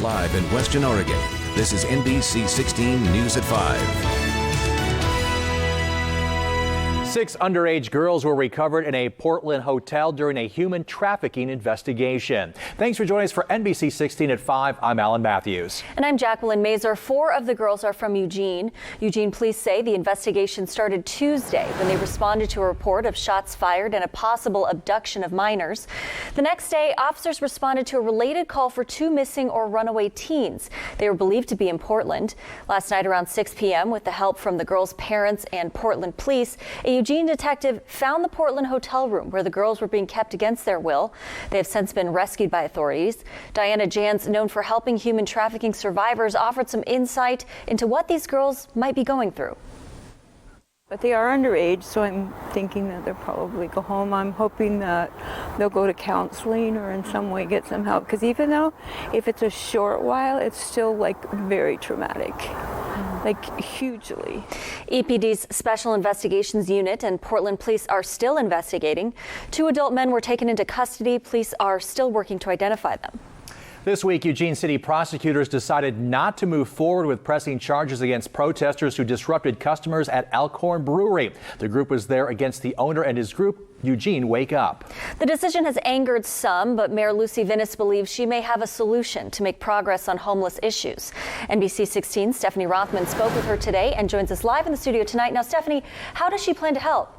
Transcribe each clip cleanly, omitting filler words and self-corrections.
Live in Western Oregon, this is NBC 16 News at 5. 6 underage girls were recovered in a Portland hotel during a human trafficking investigation. Thanks for joining us for NBC 16 at 5. I'm Alan Matthews. And I'm Jacqueline Mazur. 4 of the girls are from Eugene. Eugene police say the investigation started Tuesday when they responded to a report of shots fired and a possible abduction of minors. The next day, officers responded to a related call for 2 missing or runaway teens. They were believed to be in Portland. Last night around 6 p.m., with the help from the girls' parents and Portland police, a Eugene detective found the Portland hotel room where the girls were being kept against their will. They have since been rescued by authorities. Diana Jans, known for helping human trafficking survivors, offered some insight into what these girls might be going through. But they are underage, so I'm thinking that they'll probably go home. I'm hoping that they'll go to counseling or in some way get some help. Because even though if it's a short while, it's still like very traumatic. Like hugely. EPD's Special Investigations Unit and Portland Police are still investigating. 2 adult men were taken into custody. Police are still working to identify them. This week, Eugene City prosecutors decided not to move forward with pressing charges against protesters who disrupted customers at Elkhorn Brewery. The group was there against the owner and his group, Eugene Wake Up. The decision has angered some, but Mayor Lucy Vinnis believes she may have a solution to make progress on homeless issues. NBC 16's Stephanie Rothman spoke with her today and joins us live in the studio tonight. Now, Stephanie, how does she plan to help?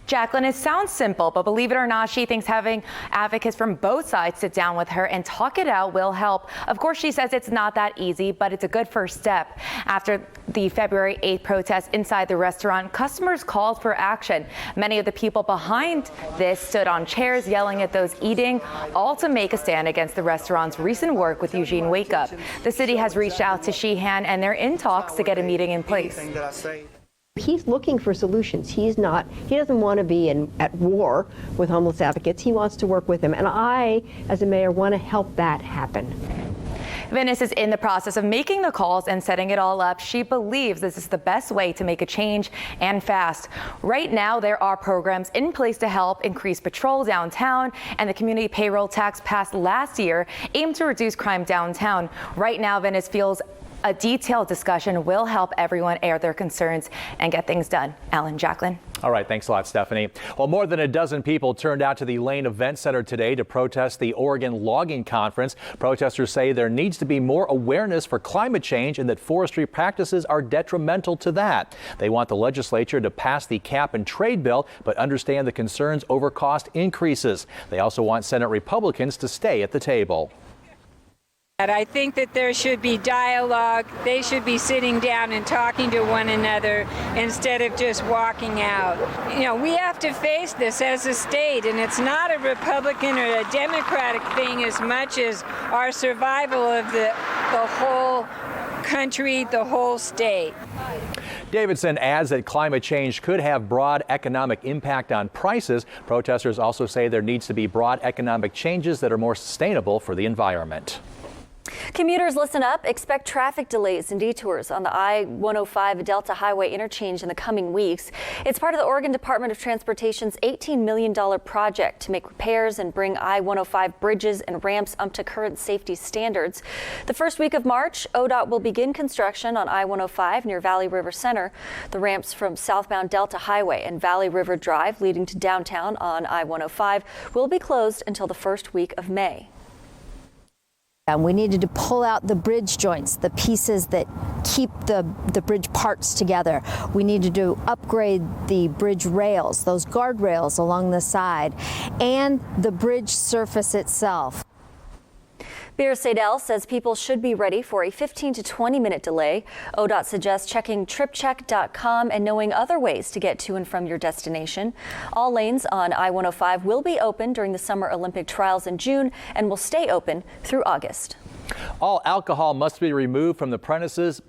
Jacqueline, it sounds simple, but believe it or not, she thinks having advocates from both sides sit down with her and talk it out will help. Of course, she says it's not that easy, but it's a good first step. After the February 8th protest inside the restaurant, customers called for action. Many of the people behind this stood on chairs yelling at those eating, all to make a stand against the restaurant's recent work with Eugene Wake Up. The city has reached out to Sheehan, and they're in talks to get a meeting in place. He's looking for solutions. He doesn't want to be at war with homeless advocates. He wants to work with them. And I, as a mayor, want to help that happen. Vinnis is in the process of making the calls and setting it all up. She believes this is the best way to make a change and fast. Right now, there are programs in place to help increase patrol downtown, and the community payroll tax passed last year aimed to reduce crime downtown. Right now, Vinnis feels a detailed discussion will help everyone air their concerns and get things done. Alan, Jacqueline. All right, thanks a lot, Stephanie. Well, more than a dozen people turned out to the Lane Event Center today to protest the Oregon Logging Conference. Protesters say there needs to be more awareness for climate change and that forestry practices are detrimental to that. They want the legislature to pass the cap and trade bill, but understand the concerns over cost increases. They also want Senate Republicans to stay at the table. And I think that there should be dialogue. They should be sitting down and talking to one another instead of just walking out. You know, we have to face this as a state, and it's not a Republican or a Democratic thing as much as our survival of the whole country, the whole state. Davidson adds that climate change could have broad economic impact on prices. Protesters also say there needs to be broad economic changes that are more sustainable for the environment. Commuters, listen up. Expect traffic delays and detours on the I-105 Delta Highway interchange in the coming weeks. It's part of the Oregon Department of Transportation's $18 million project to make repairs and bring I-105 bridges and ramps up to current safety standards. The first week of March, ODOT will begin construction on I-105 near Valley River Center. The ramps from southbound Delta Highway and Valley River Drive leading to downtown on I-105 will be closed until the first week of May. And we needed to pull out the bridge joints, the pieces that keep the bridge parts together. We needed to upgrade the bridge rails, those guardrails along the side, and the bridge surface itself. Beer Sadell says people should be ready for a 15 to 20-minute delay. ODOT suggests checking tripcheck.com and knowing other ways to get to and from your destination. All lanes on I-105 will be open during the Summer Olympic trials in June and will stay open through August. All alcohol must be removed from the premises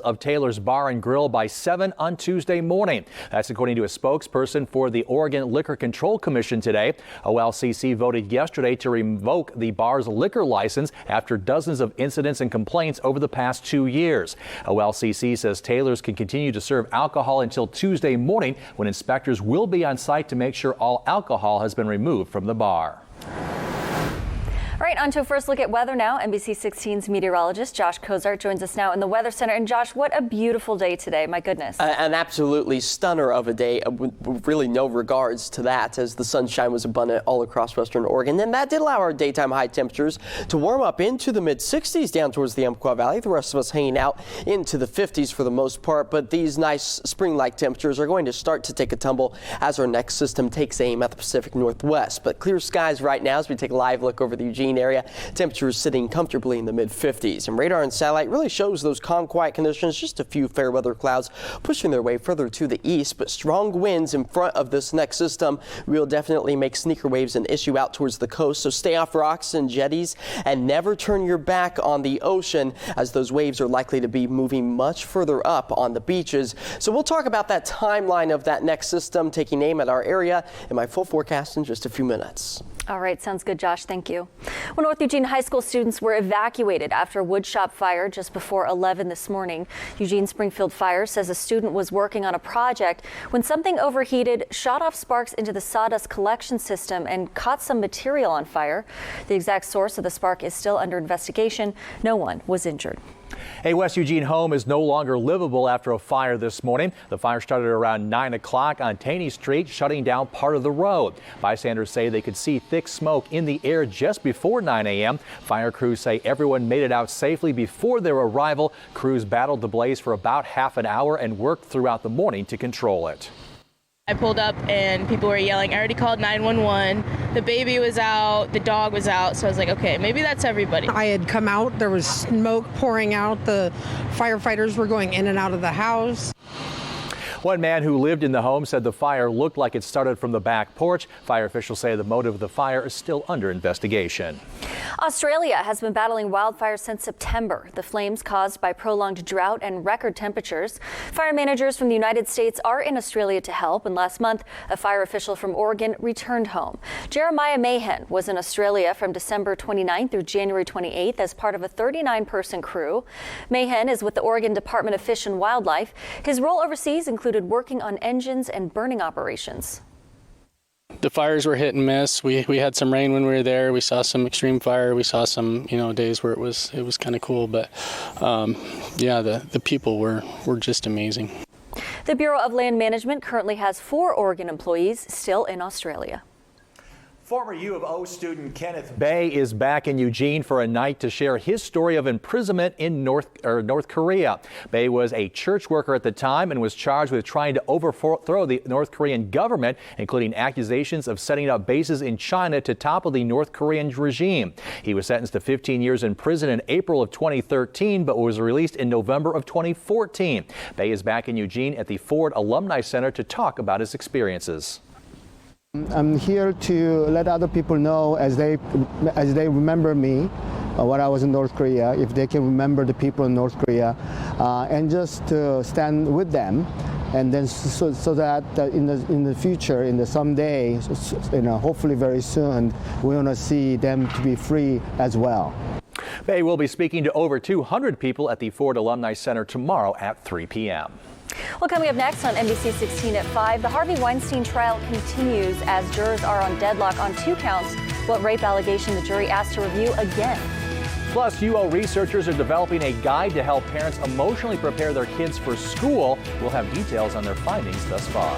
of Taylor's Bar and Grill by 7 on Tuesday morning. That's according to a spokesperson for the Oregon Liquor Control Commission today. OLCC voted yesterday to revoke the bar's liquor license after dozens of incidents and complaints over the past 2 years. OLCC says Taylor's can continue to serve alcohol until Tuesday morning, when inspectors will be on site to make sure all alcohol has been removed from the bar. All right, on to a first look at weather now. NBC 16's meteorologist Josh Kozart joins us now in the Weather Center. And Josh, what a beautiful day today. My goodness. An absolutely stunner of a day, with really no regards to that, as the sunshine was abundant all across western Oregon. And that did allow our daytime high temperatures to warm up into the mid-60s down towards the Umpqua Valley. The rest of us hanging out into the 50s for the most part. But these nice spring-like temperatures are going to start to take a tumble as our next system takes aim at the Pacific Northwest. But clear skies right now as we take a live look over the Eugene area. Temperatures sitting comfortably in the mid-50s. And radar and satellite really shows those calm, quiet conditions. Just a few fair weather clouds pushing their way further to the east. But strong winds in front of this next system will definitely make sneaker waves an issue out towards the coast. So stay off rocks and jetties and never turn your back on the ocean, as those waves are likely to be moving much further up on the beaches. So we'll talk about that timeline of that next system taking aim at our area in my full forecast in just a few minutes. All right, sounds good, Josh. Thank you. Well, North Eugene High School students were evacuated after a woodshop fire just before 11 this morning. Eugene Springfield Fire says a student was working on a project when something overheated, shot off sparks into the sawdust collection system, and caught some material on fire. The exact source of the spark is still under investigation. No one was injured. A West Eugene home is no longer livable after a fire this morning. The fire started around 9 o'clock on Taney Street, shutting down part of the road. Bystanders say they could see thick smoke in the air just before 9 a.m. Fire crews say everyone made it out safely before their arrival. Crews battled the blaze for about half an hour and worked throughout the morning to control it. I pulled up and people were yelling. I already called 911. The baby was out, the dog was out, so I was like, okay, maybe that's everybody. I had come out, there was smoke pouring out, the firefighters were going in and out of the house. One man who lived in the home said the fire looked like it started from the back porch. Fire officials say the motive of the fire is still under investigation. Australia has been battling wildfires since September. The flames caused by prolonged drought and record temperatures. Fire managers from the United States are in Australia to help, and last month a fire official from Oregon returned home. Jeremiah Mahan was in Australia from December 29th through January 28th as part of a 39-person crew. Mahan is with the Oregon Department of Fish and Wildlife. His role overseas included working on engines and burning operations. The fires were hit and miss. We had some rain when we were there. We saw some extreme fire. We saw some days where it was kind of cool. But yeah, the people were just amazing. The Bureau of Land Management currently has 4 Oregon employees still in Australia. Former U of O student Kenneth Bay is back in Eugene for a night to share his story of imprisonment in North Korea. Bay was a church worker at the time and was charged with trying to overthrow the North Korean government, including accusations of setting up bases in China to topple the North Korean regime. He was sentenced to 15 years in prison in April of 2013, but was released in November of 2014. Bay is back in Eugene at the Ford Alumni Center to talk about his experiences. I'm here to let other people know as they remember me, when I was in North Korea, if they can remember the people in North Korea, and just to stand with them, and then so that in the future, in the someday, hopefully very soon, we want to see them to be free as well. Bay will be speaking to over 200 people at the Ford Alumni Center tomorrow at 3 p.m. Well, coming up next on NBC 16 at 5, the Harvey Weinstein trial continues as jurors are on deadlock on 2 counts. What rape allegation the jury asked to review again. Plus, UO researchers are developing a guide to help parents emotionally prepare their kids for school. We'll have details on their findings thus far.